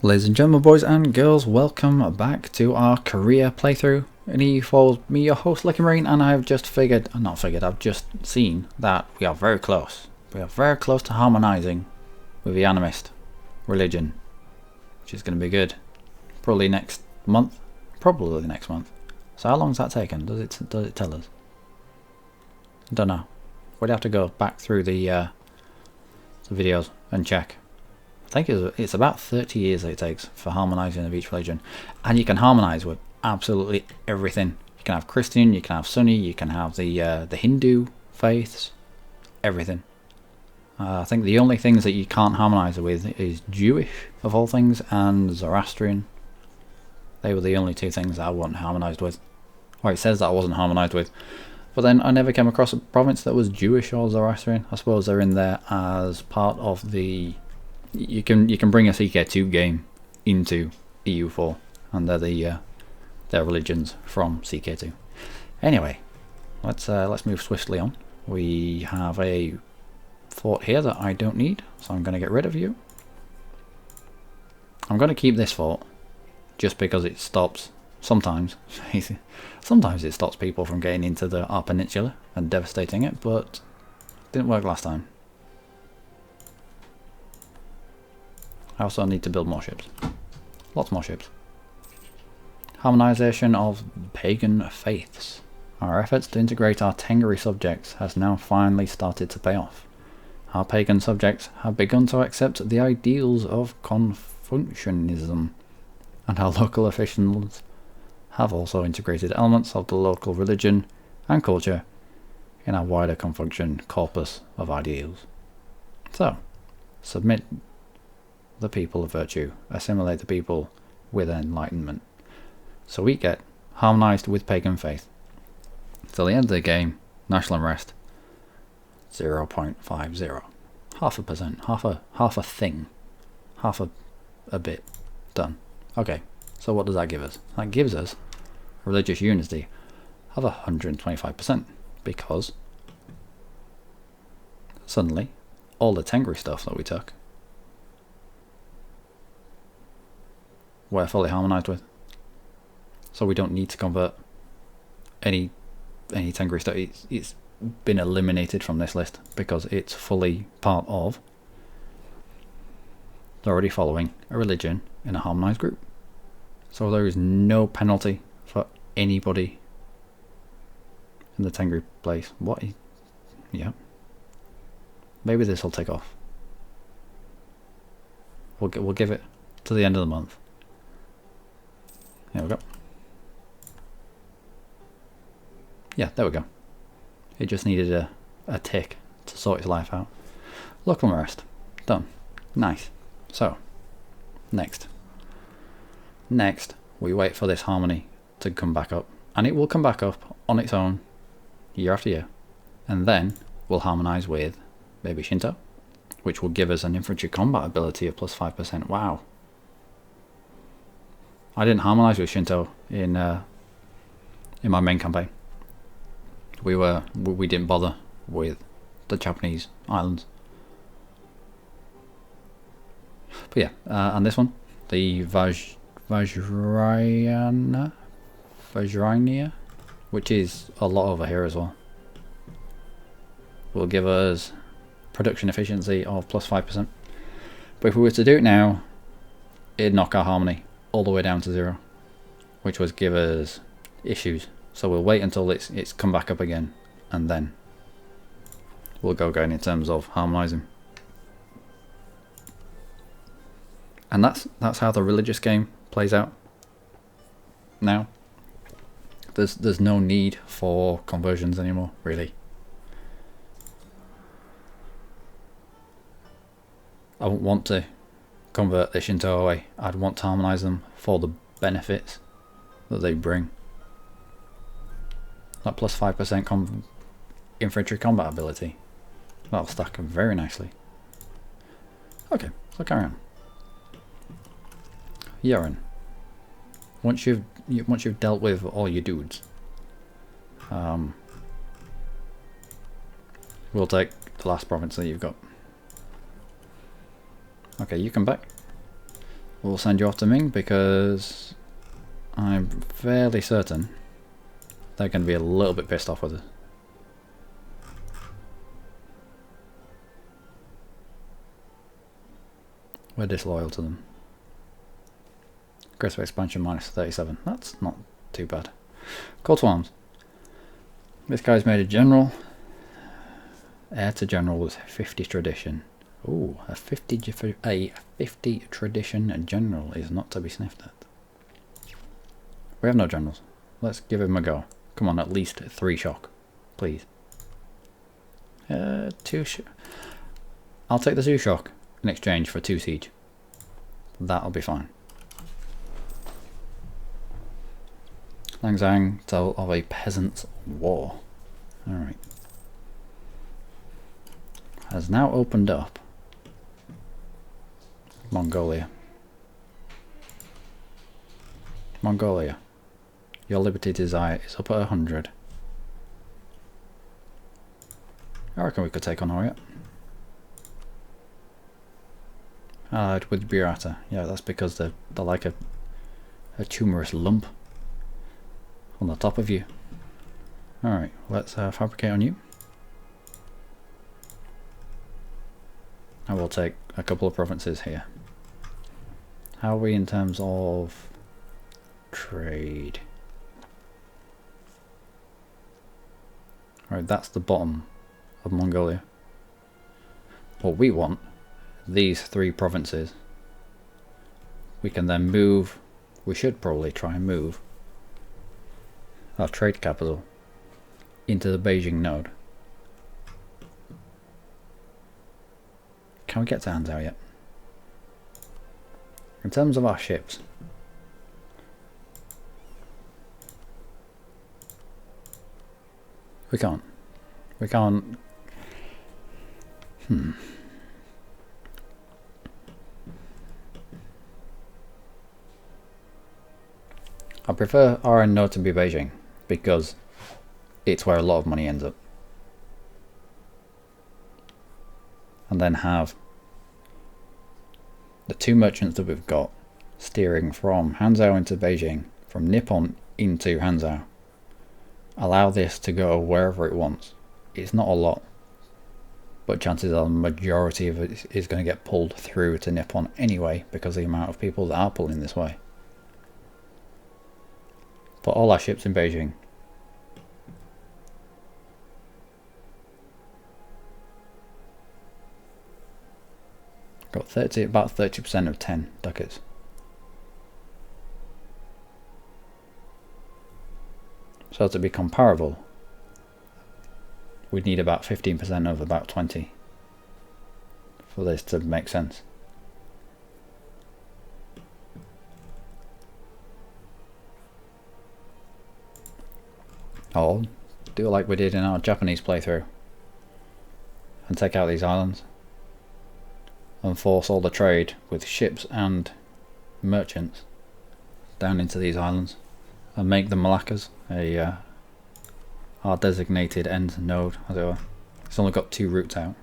Ladies and gentlemen, boys and girls, welcome back to our career playthrough in EU4. Me, your host, Luckymarine, and I've just I've just seen that we are very close. We are very close to harmonising with the animist religion, which is going to be good. Probably next month. So how long has that taken? Does it tell us? I don't know. We'd have to go back through the videos and check. I think it's about 30 years that it takes for harmonising of each religion, and you can harmonise with absolutely everything. You can have Christian, you can have Sunni, you can have the Hindu faiths, everything. I think the only things that you can't harmonise with is Jewish, of all things, and Zoroastrian. They were the only two things that I wasn't harmonised with. Well, it says that I wasn't harmonised with, but then I never came across a province that was Jewish or Zoroastrian. I suppose they're in there as part of the... You can bring a CK2 game into EU4, and they're their religions from CK2. Anyway, let's move swiftly on. We have a fort here that I don't need, so I'm going to get rid of you. I'm going to keep this fort just because it stops sometimes it stops people from getting into our peninsula and devastating it, but it didn't work last time. I also need to build more ships. Lots more ships. Harmonisation of pagan faiths. Our efforts to integrate our Tengri subjects has now finally started to pay off. Our pagan subjects have begun to accept the ideals of Confucianism, and our local officials have also integrated elements of the local religion and culture in our wider Confucian corpus of ideals. So, submit the people of virtue, assimilate the people with enlightenment. So we get harmonised with pagan faith. Till the end of the game, national unrest 0.50, 0.5%, half a thing, half a bit done. Okay, so what does that give us? That gives us religious unity of 125%, because suddenly all the Tengri stuff that we took we're fully harmonised with, so we don't need to convert any Tengri stuff. It's been eliminated from this list because it's fully part of already following a religion in a harmonised group. So there is no penalty for anybody in the Tengri place. Yeah, maybe this will take off. We'll give it to the end of the month. There we go. Yeah, there we go. It just needed a tick to sort its life out. Local arrest. Done. Nice. So, next, we wait for this harmony to come back up. And it will come back up on its own, year after year. And then we'll harmonise with maybe Shinto, which will give us an infantry combat ability of plus 5%. Wow. I didn't harmonise with Shinto in my main campaign. We didn't bother with the Japanese islands. But yeah, and this one, the Vajrayana, which is a lot over here as well, will give us production efficiency of plus 5%. But if we were to do it now, it'd knock our harmony all the way down to 0, which would give us issues. So we'll wait until it's come back up again, and then we'll go again in terms of harmonising. And that's how the religious game plays out now. There's no need for conversions anymore, really. I wouldn't want to convert the Shinto away. I'd want to harmonise them for the benefits that they bring. That plus 5% infantry combat ability, that'll stack them very nicely. Okay, so carry on. Yaren. Once you've dealt with all your dudes, we'll take the last province that you've got. Okay, you come back. we'll send you off to Ming because I'm fairly certain they're going to be a little bit pissed off with us. We're disloyal to them. Aggressive expansion minus 37. That's not too bad. Cold Swarms. This guy's made a general. Heir to general with 50 tradition. Ooh, a 50 tradition general is not to be sniffed at. We have no generals. Let's give him a go. Come on, at least 3 shock, please. 2 shock. I'll take the 2 shock in exchange for 2 siege. That'll be fine. Langzang, tale of a peasant's war. Alright. Has now opened up Mongolia. Mongolia. Your liberty desire is up at 100. I reckon we could take on Hoyt. Allied with Burata. Yeah, that's because they're like a tumorous lump on the top of you. Alright, let's fabricate on you. I will take a couple of provinces here. How are we in terms of trade? Alright, that's the bottom of Mongolia. What we want, these 3 provinces, we can then move. We should probably try and move our trade capital into the Beijing node. Can we get to Hanzhou yet? In terms of our ships, we can't. We can't. I prefer RN node to be Beijing because it's where a lot of money ends up. And then have the 2 merchants that we've got steering from Hanzhou into Beijing, from Nippon into Hanzhou. Allow this to go wherever it wants. It's not a lot, but chances are the majority of it is going to get pulled through to Nippon anyway because of the amount of people that are pulling this way. Put all our ships in Beijing. Got about 30% of 10 ducats. So to be comparable, we'd need about 15% of about 20 for this to make sense. Or do like we did in our Japanese playthrough and take out these islands and force all the trade with ships and merchants down into these islands and make the Malaccas our designated end node, as it were. It's only got 2 routes out.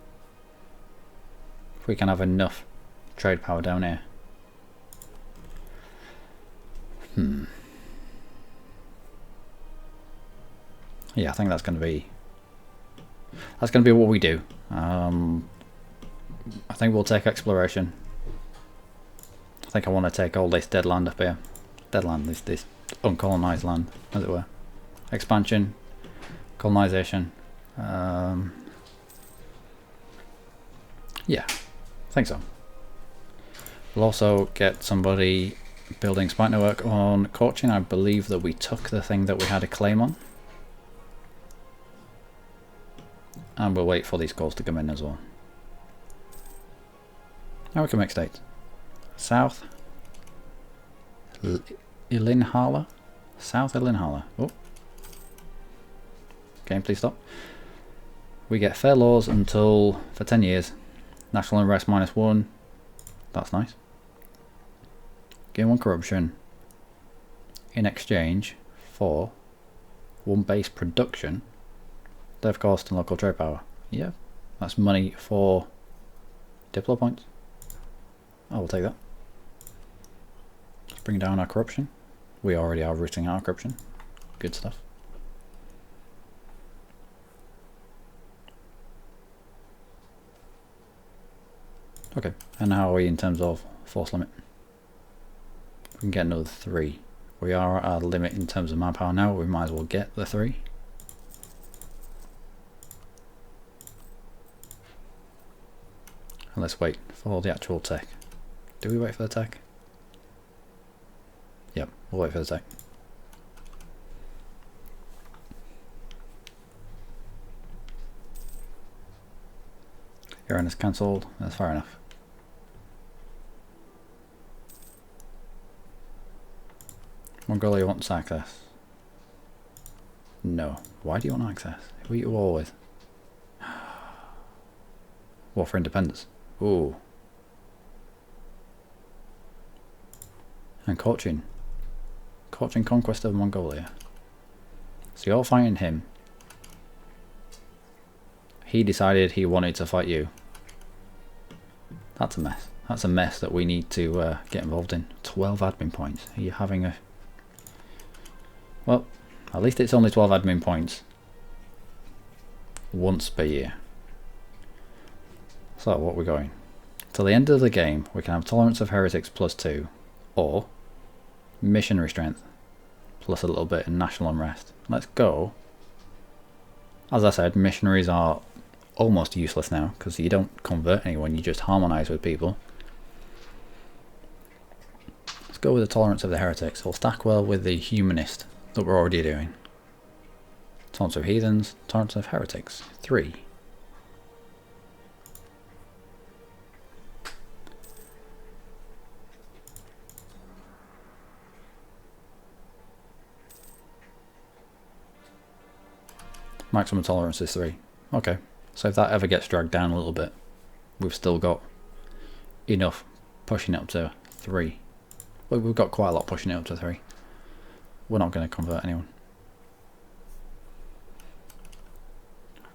If we can have enough trade power down here. Yeah, I think that's going to be what we do. I think we'll take exploration. I think I want to take all this dead land up here. Dead land, this uncolonised land, as it were. Expansion, colonisation. Yeah, I think so. We'll also get somebody building spike network on Cochin. I believe that we took the thing that we had a claim on. And we'll wait for these calls to come in as well. Now we can make states. South Ilinhala. South Ilinhala. Oh. Game, please stop. We get fair laws until for 10 years. National unrest -1. That's nice. Gain 1 corruption in exchange for 1 base production, dev cost and local trade power. Yeah, that's money for Diplo points. I will take that. bring down our corruption. We already are rooting out corruption. Good stuff. Okay, and how are we in terms of force limit? We can get another 3. We are at our limit in terms of manpower now. We might as well get the 3. And let's wait for the actual tech. Do we wait for the tech? Yep, we'll wait for the tech. Uranus cancelled. That's fair enough. Mongolia wants access. No. Why do you want access? Who are you war with? War for independence. Ooh. And Kochin. Kochin conquest of Mongolia. So you're fighting him. He decided he wanted to fight you. That's a mess. That's a mess that we need to get involved in. 12 admin points. Are you having a... Well, at least it's only 12 admin points. Once per year. So, what we're going? Till the end of the game, we can have tolerance of heretics +2. Or missionary strength. Plus a little bit in national unrest. Let's go. As I said, missionaries are almost useless now, because you don't convert anyone, you just harmonise with people. Let's go with the tolerance of the heretics. We'll stack well with the humanist that we're already doing. Tolerance of heathens, tolerance of heretics. 3. Maximum tolerance is 3. Okay. So if that ever gets dragged down a little bit, we've still got enough pushing it up to 3. Well, we've got quite a lot pushing it up to 3. We're not going to convert anyone.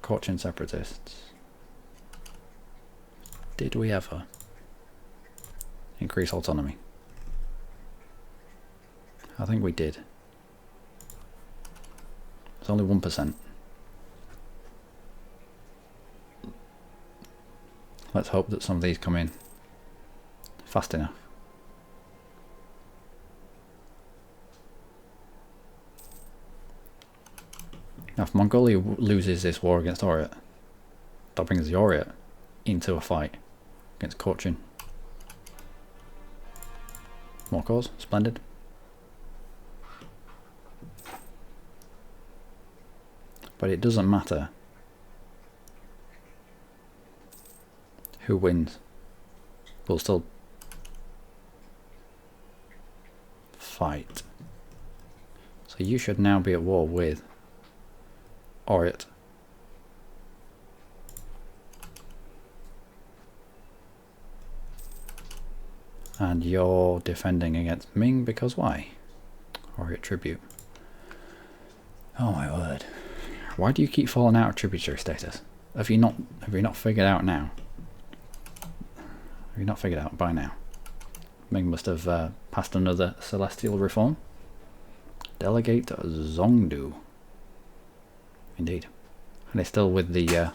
Kochin separatists. Did we ever increase autonomy? I think we did. It's only 1%. Let's hope that some of these come in fast enough. Now if Mongolia loses this war against Oryat, that brings the Oryat into a fight against Kochin. More cause, splendid. But it doesn't matter who wins. We'll still fight. So you should now be at war with Oryat. And you're defending against Ming because why? Oryat tribute. Oh my word. Why do you keep falling out of tributary status? Have you not figured out now? Have you not figured out by now? Ming must have passed another celestial reform. Delegate Zongdu. Indeed. And it's still with the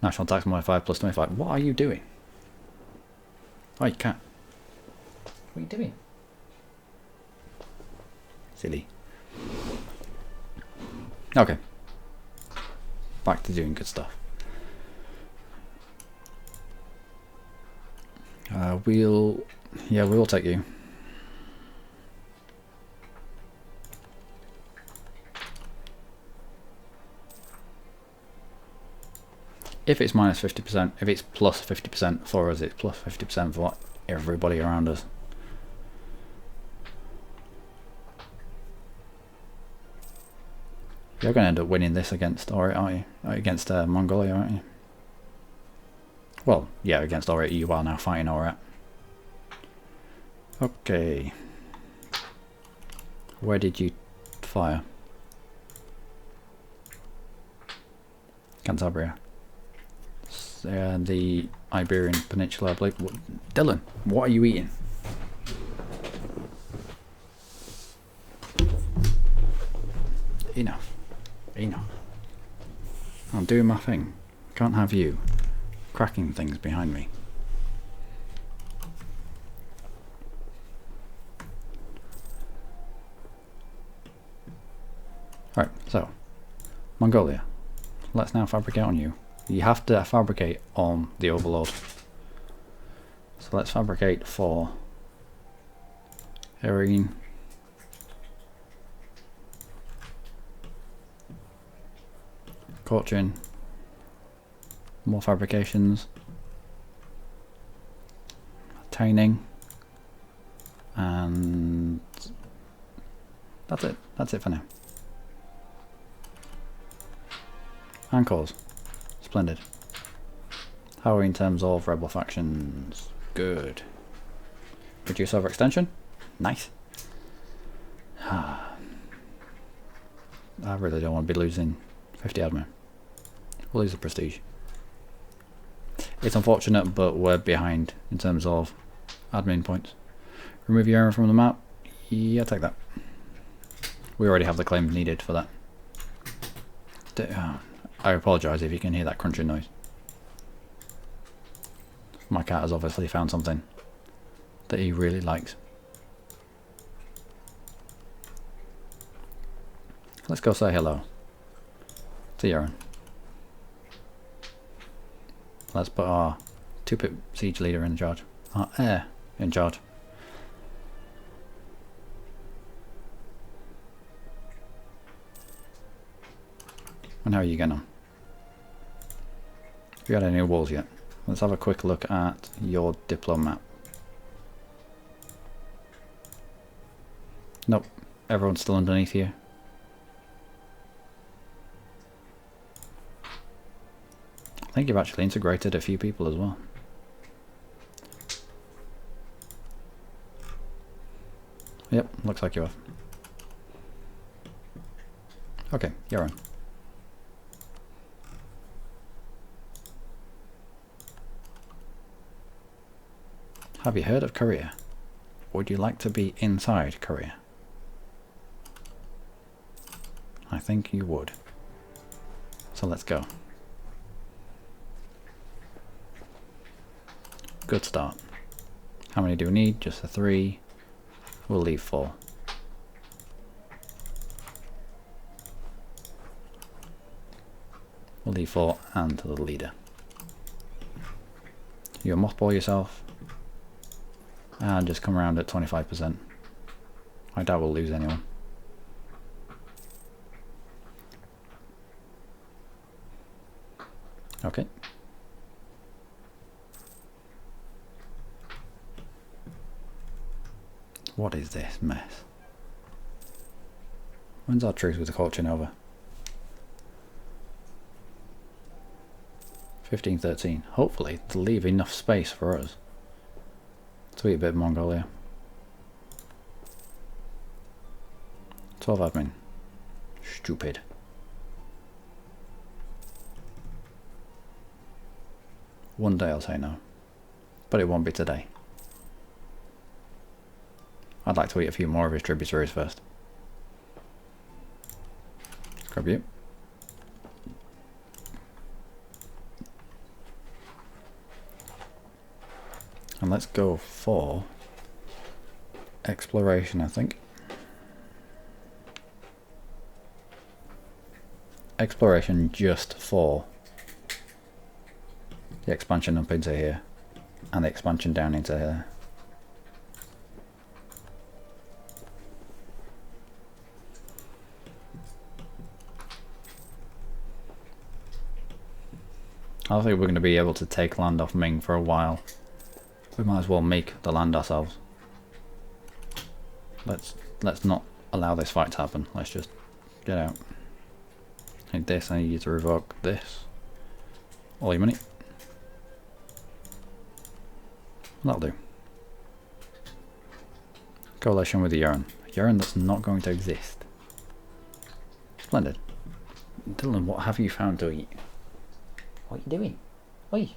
national tax modifier plus 25. What are you doing? Oh, you can't. What are you doing? Silly. Okay. Back to doing good stuff. We'll take you. If it's minus 50%, if it's plus 50% for us, it's plus 50% for everybody around us. You're going to end up winning this against Oryat, aren't you? Against Mongolia, aren't you? Well, yeah, against Oryat you are now fighting Oryat. Okay. Where did you fire? Cantabria. The Iberian Peninsula, I believe. Dylan, what are you eating? Enough. Enough. I'm doing my thing. Can't have you cracking things behind me. Right, so Mongolia. Let's now fabricate on you. You have to fabricate on the overload. So let's fabricate for Irene. Cauchin. More fabrications. Tining. And that's it. That's it for now. And cause. Splendid. How are we in terms of rebel factions? Good. Reduce overextension? Nice. I really don't want to be losing 50 admin. We'll lose the prestige. It's unfortunate, but we're behind in terms of admin points. Remove your area from the map? Yeah, take that. We already have the claims needed for that. I apologise if you can hear that crunching noise. My cat has obviously found something that he really likes. Let's go say hello to Yaron. Let's put our 2-pip siege leader in charge. Our heir in charge. And how are you getting on? Have you got any walls yet? Let's have a quick look at your diplomat. Nope, everyone's still underneath here. I think you've actually integrated a few people as well. Yep, looks like you have. Okay, you're on. Have you heard of Korea? Would you like to be inside Korea? I think you would. So let's go. Good start. How many do we need? Just the 3. We'll leave 4. We'll leave 4 and to the leader. You mothball yourself. And just come around at 25%. I doubt we'll lose anyone. Okay. What is this mess? When's our truce with the Cauchin over? 15-13. Hopefully to leave enough space for us. Sweet bit of Mongolia. 12 admin. Stupid. One day I'll say no. But it won't be today. I'd like to eat a few more of his tributaries first. Grab you. And let's go for exploration, I think. Exploration just for the expansion up into here and the expansion down into here. I don't think we're going to be able to take land off Ming for a while. We might as well make the land ourselves. Let's not allow this fight to happen. Let's just get out. I need this. I need you to revoke this. All your money. That'll do. Coalition with the Yaron. Yaron that's not going to exist. Splendid. Dylan, what have you found to eat? What are you doing? Oi!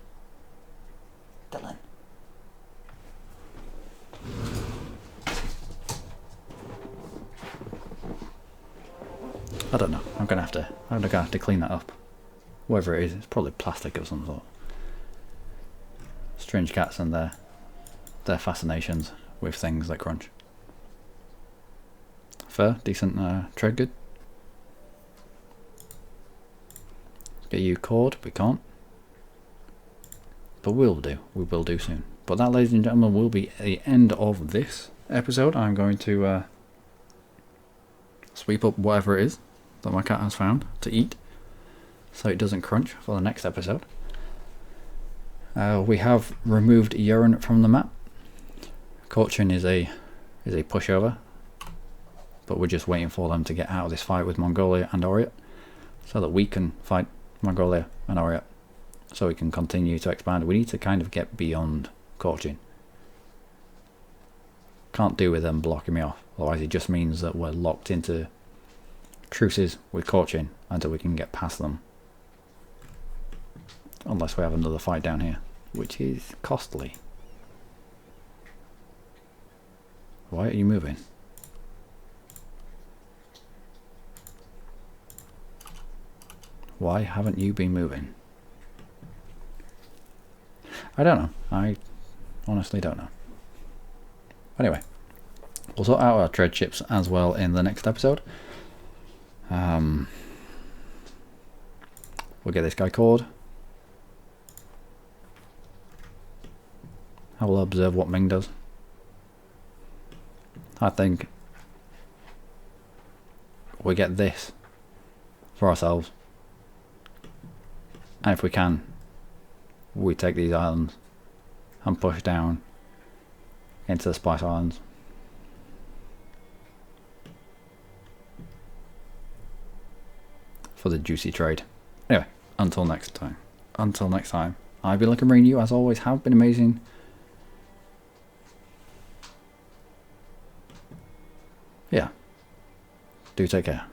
Dylan. I don't know. I'm gonna have to clean that up. Whatever it is, it's probably plastic of some sort. Strange cats and their fascinations with things that crunch. Fair, decent trade good. Get you cord, we can't. But we'll do. We will do soon. But that, ladies and gentlemen, will be the end of this episode. I'm going to sweep up whatever it is that my cat has found to eat, so it doesn't crunch for the next episode. We have removed urine from the map. Caution is a pushover, but we're just waiting for them to get out of this fight with Mongolia and Oriat, so that we can fight Mongolia and Oriat, so we can continue to expand. We need to kind of get beyond Caution. Can't do with them blocking me off, otherwise it just means that we're locked into truces with Caution until we can get past them. Unless we have another fight down here, which is costly. Why are you moving? Why haven't you been moving? I don't know. I honestly don't know. Anyway, we'll sort out our trade ships as well in the next episode. We'll get this guy called. I will observe what Ming does. I think we get this for ourselves. And if we can, we take these islands and push down into the Spice Islands. For the juicy trade. Anyway, until next time. I've been Luckymarine. You, as always, have been amazing. Yeah. Do take care.